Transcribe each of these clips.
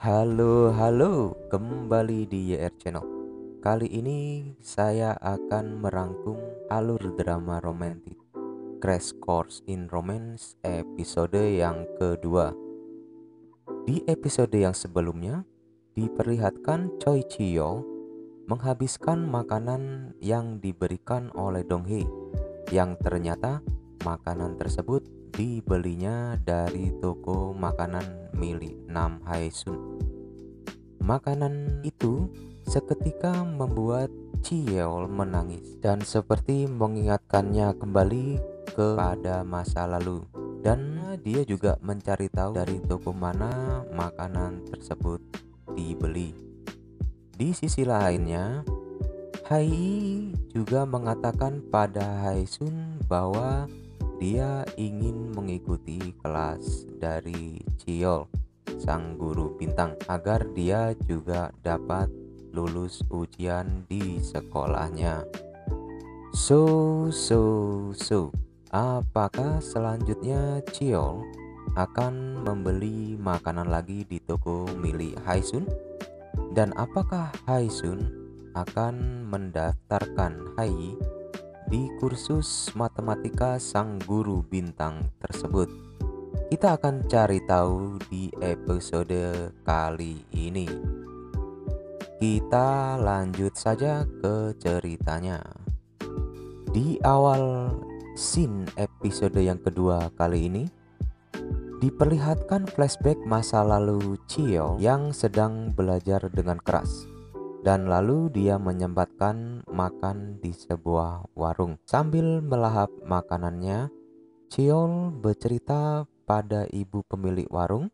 Halo, kembali di YR Channel. Kali ini saya akan merangkum alur drama romantis Crash Course in Romance episode yang kedua. Di episode yang sebelumnya, diperlihatkan Choi Chi-yeol menghabiskan makanan yang diberikan oleh Dong Hye, yang ternyata makanan tersebut dibelinya dari toko makanan milik Nam Hae Sun. Makanan itu seketika membuat Chieol menangis dan seperti mengingatkannya kembali kepada masa lalu. Dan dia juga mencari tahu dari toko mana makanan tersebut dibeli. Di sisi lainnya, Hai juga mengatakan pada Haesun bahwa dia ingin mengikuti kelas dari Chieol, sang guru bintang, agar dia juga dapat lulus ujian di sekolahnya. So, apakah selanjutnya Chieol akan membeli makanan lagi di toko milik Haesun? Dan apakah Haesun akan mendaftarkan Hai di kursus matematika sang guru bintang tersebut? Kita akan cari tahu di episode kali ini. Kita lanjut saja ke ceritanya. Di awal scene episode yang kedua kali ini, diperlihatkan flashback masa lalu Chieol yang sedang belajar dengan keras. Dan lalu dia menyempatkan makan di sebuah warung. Sambil melahap makanannya, Chieol bercerita pada ibu pemilik warung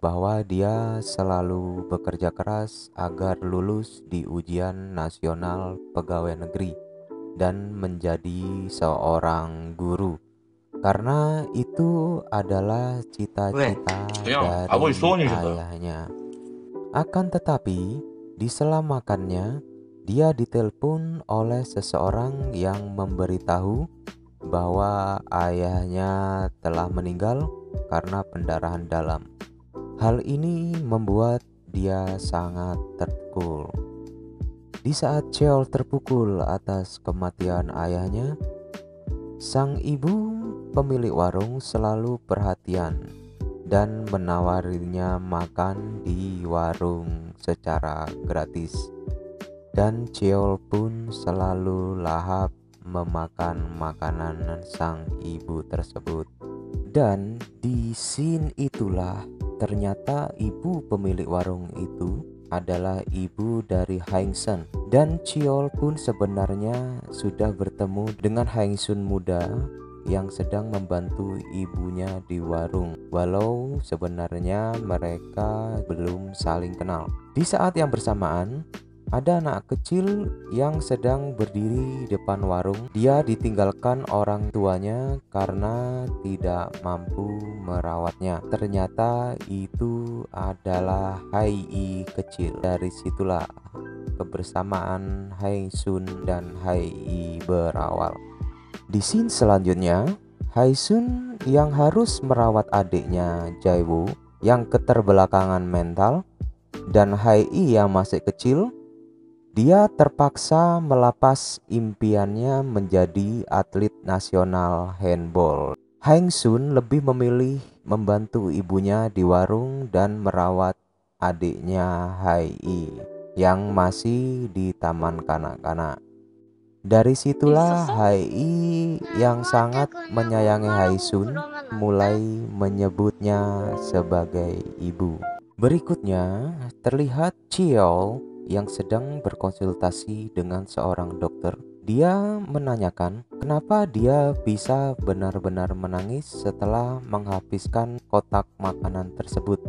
bahwa dia selalu bekerja keras agar lulus di ujian nasional pegawai negeri dan menjadi seorang guru, karena itu adalah 왜? cita-cita 그냥 아버지 dari 소원이잖아요. ayahnya. Akan tetapi, di sela makannya, dia ditelepon oleh seseorang yang memberitahu bahwa ayahnya telah meninggal karena pendarahan dalam. Hal ini membuat dia sangat terpukul. Di saat Cheol terpukul atas kematian ayahnya, sang ibu pemilik warung selalu perhatian dan menawarinya makan di warung secara gratis. Dan Cheol pun selalu lahap memakan makanan sang ibu tersebut. Dan di scene itulah ternyata ibu pemilik warung itu adalah ibu dari Haengsun. Dan Chieol pun sebenarnya sudah bertemu dengan Haengsun muda yang sedang membantu ibunya di warung, walau sebenarnya mereka belum saling kenal. Di saat yang bersamaan, ada anak kecil yang sedang berdiri di depan warung. Dia ditinggalkan orang tuanya karena tidak mampu merawatnya. Ternyata itu adalah Hai kecil. Dari situlah kebersamaan Haesun dan Hai berawal. Di scene selanjutnya, Haesun yang harus merawat adiknya Jaewoo yang keterbelakangan mental, dan Hai yang masih kecil, dia terpaksa melepas impiannya menjadi atlet nasional handball. Haengsun lebih memilih membantu ibunya di warung dan merawat adiknya Hai yang masih di taman kanak-kanak. Dari situlah Hai yang sangat menyayangi Haesun mulai menyebutnya sebagai ibu. Berikutnya terlihat Chieol yang sedang berkonsultasi dengan seorang dokter. Dia menanyakan kenapa dia bisa benar-benar menangis setelah menghabiskan kotak makanan tersebut.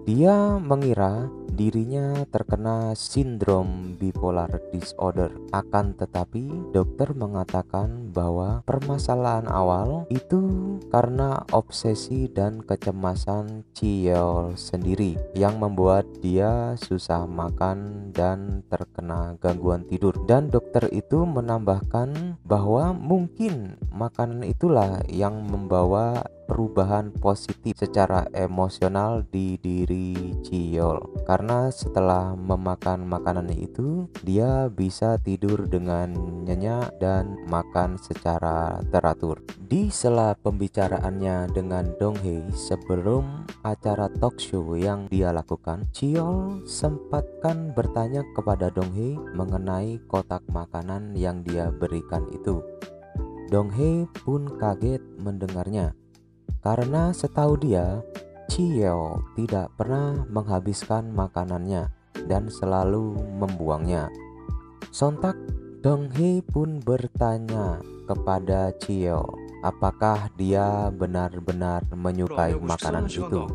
Dia mengira dirinya terkena sindrom bipolar disorder. Akan tetapi dokter mengatakan bahwa permasalahan awal itu karena obsesi dan kecemasan Chieol sendiri yang membuat dia susah makan dan terkena gangguan tidur. Dan dokter itu menambahkan bahwa mungkin makanan itulah yang membawa perubahan positif secara emosional di diri Chiyol. Karena setelah memakan makanan itu, dia bisa tidur dengan nyenyak dan makan secara teratur. Di sela pembicaraannya dengan Donghee sebelum acara talk show yang dia lakukan, Chiyol sempatkan bertanya kepada Donghee mengenai kotak makanan yang dia berikan itu. Donghee pun kaget mendengarnya, karena setahu dia, Chiyol tidak pernah menghabiskan makanannya dan selalu membuangnya. Sontak Donghee pun bertanya kepada Chiyol apakah dia benar-benar menyukai makanan itu.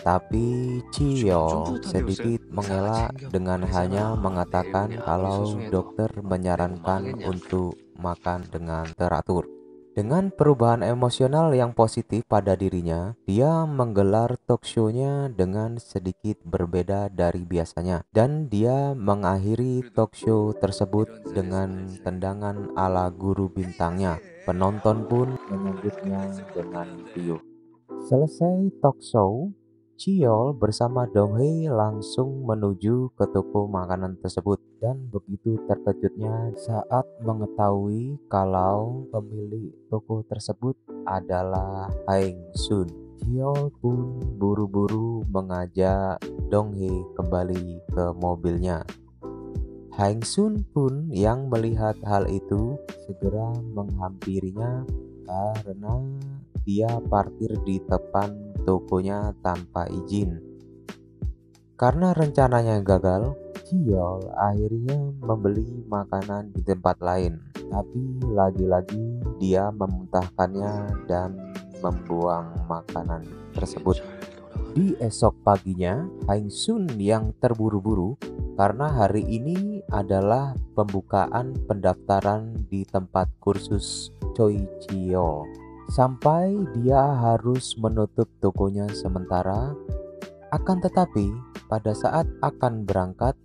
Tapi Chiyol sedikit mengelak dengan hanya mengatakan kalau dokter menyarankan untuk makan dengan teratur. Dengan perubahan emosional yang positif pada dirinya, dia menggelar talk show-nya dengan sedikit berbeda dari biasanya. Dan dia mengakhiri talk show tersebut dengan tendangan ala guru bintangnya. Penonton pun menyambutnya dengan riuh. Selesai talk show, Chiyol bersama Donghee langsung menuju ke toko makanan tersebut dan begitu terkejutnya saat mengetahui kalau pemilik toko tersebut adalah Haeng Sun. Chiyol pun buru-buru mengajak Donghee kembali ke mobilnya. Haeng Sun pun yang melihat hal itu segera menghampirinya karena dia parkir di depan tokonya tanpa izin. Karena rencananya gagal, Chiyol akhirnya membeli makanan di tempat lain. Tapi lagi-lagi dia memuntahkannya dan membuang makanan tersebut. Di esok paginya, Haeng Sun yang terburu-buru karena hari ini adalah pembukaan pendaftaran di tempat kursus Choi Chiyol. Sampai dia harus menutup tokonya sementara. Akan tetapi, pada saat akan berangkat,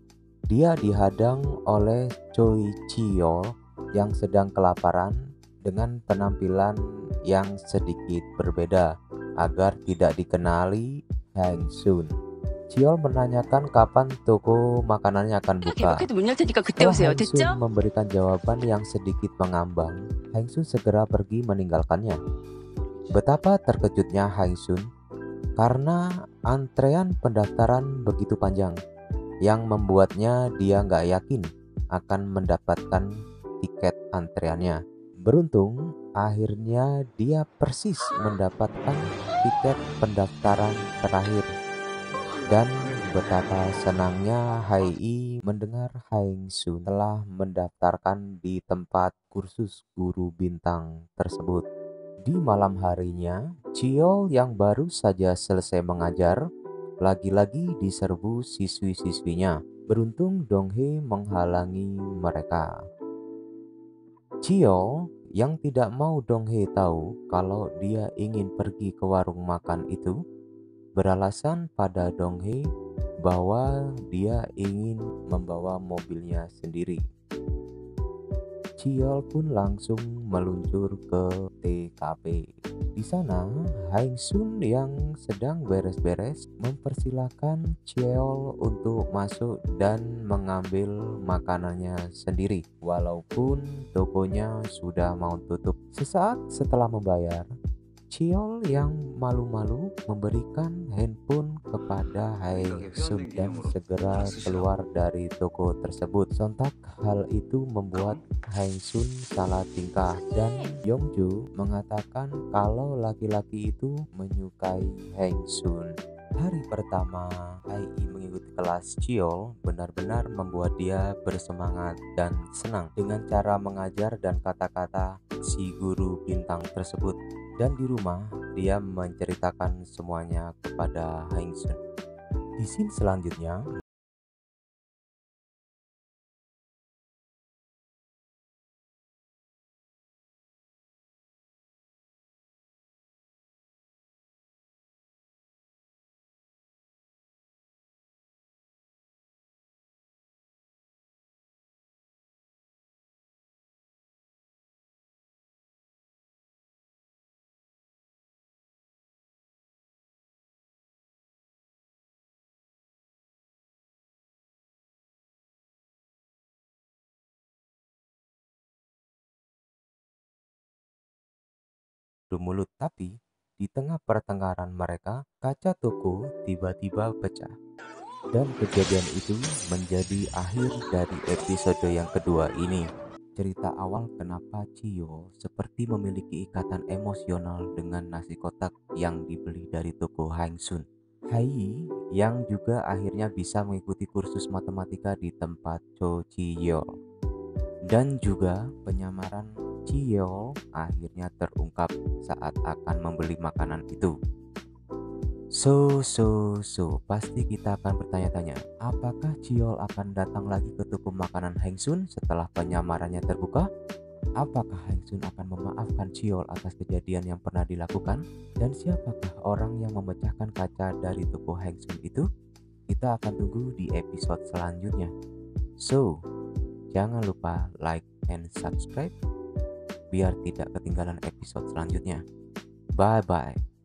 dia dihadang oleh Choi Chiyol yang sedang kelaparan dengan penampilan yang sedikit berbeda agar tidak dikenali Haeng Sun. Chiyol menanyakan kapan toko makanannya akan buka. Setelah Haeng Sun memberikan jawaban yang sedikit mengambang, Haeng Sun segera pergi meninggalkannya. Betapa terkejutnya Haeng Sun karena antrean pendaftaran begitu panjang, yang membuatnya dia nggak yakin akan mendapatkan tiket antreannya. Beruntung, akhirnya dia persis mendapatkan tiket pendaftaran terakhir. Dan betapa senangnya Hai mendengar Haeng Sun telah mendaftarkan di tempat kursus guru bintang tersebut. Di malam harinya, Chiyol yang baru saja selesai mengajar lagi-lagi diserbu siswi-siswinya. Beruntung Donghee menghalangi mereka. Chiyol yang tidak mau Donghee tahu kalau dia ingin pergi ke warung makan itu, beralasan pada Donghee bahwa dia ingin membawa mobilnya sendiri. Chiyol pun langsung meluncur ke TKP. Di sana, Haeng Sun yang sedang beres-beres mempersilahkan Chiyol untuk masuk dan mengambil makanannya sendiri, walaupun tokonya sudah mau tutup. Sesaat setelah membayar, Chiyol yang malu-malu memberikan handphone kepada Haeng Sun dan segera keluar dari toko tersebut. Sontak hal itu membuat Haeng Sun salah tingkah dan Yongju mengatakan kalau laki-laki itu menyukai Haeng Sun. Hari pertama Hai mengikuti kelas Chiyol benar-benar membuat dia bersemangat dan senang dengan cara mengajar dan kata-kata si guru bintang tersebut. Dan di rumah dia menceritakan semuanya kepada Haeng Sun. Di scene selanjutnya adu mulut, tapi di tengah pertengkaran mereka, kaca toko tiba-tiba pecah. Dan kejadian itu menjadi akhir dari episode yang kedua ini. Cerita awal kenapa Cio seperti memiliki ikatan emosional dengan nasi kotak yang dibeli dari toko Hang Sun. Hai yang juga akhirnya bisa mengikuti kursus matematika di tempat Cho Chi-yeol. Dan juga penyamaran Cio akhirnya terungkap saat akan membeli makanan itu. So, pasti kita akan bertanya-tanya, apakah Ciol akan datang lagi ke toko makanan Hang Sun setelah penyamarannya terbuka? Apakah Hang Sun akan memaafkan Ciol atas kejadian yang pernah dilakukan? Dan siapakah orang yang memecahkan kaca dari toko Hang Sun itu? Kita akan tunggu di episode selanjutnya. So, jangan lupa like and subscribe biar tidak ketinggalan episode selanjutnya. Bye-bye.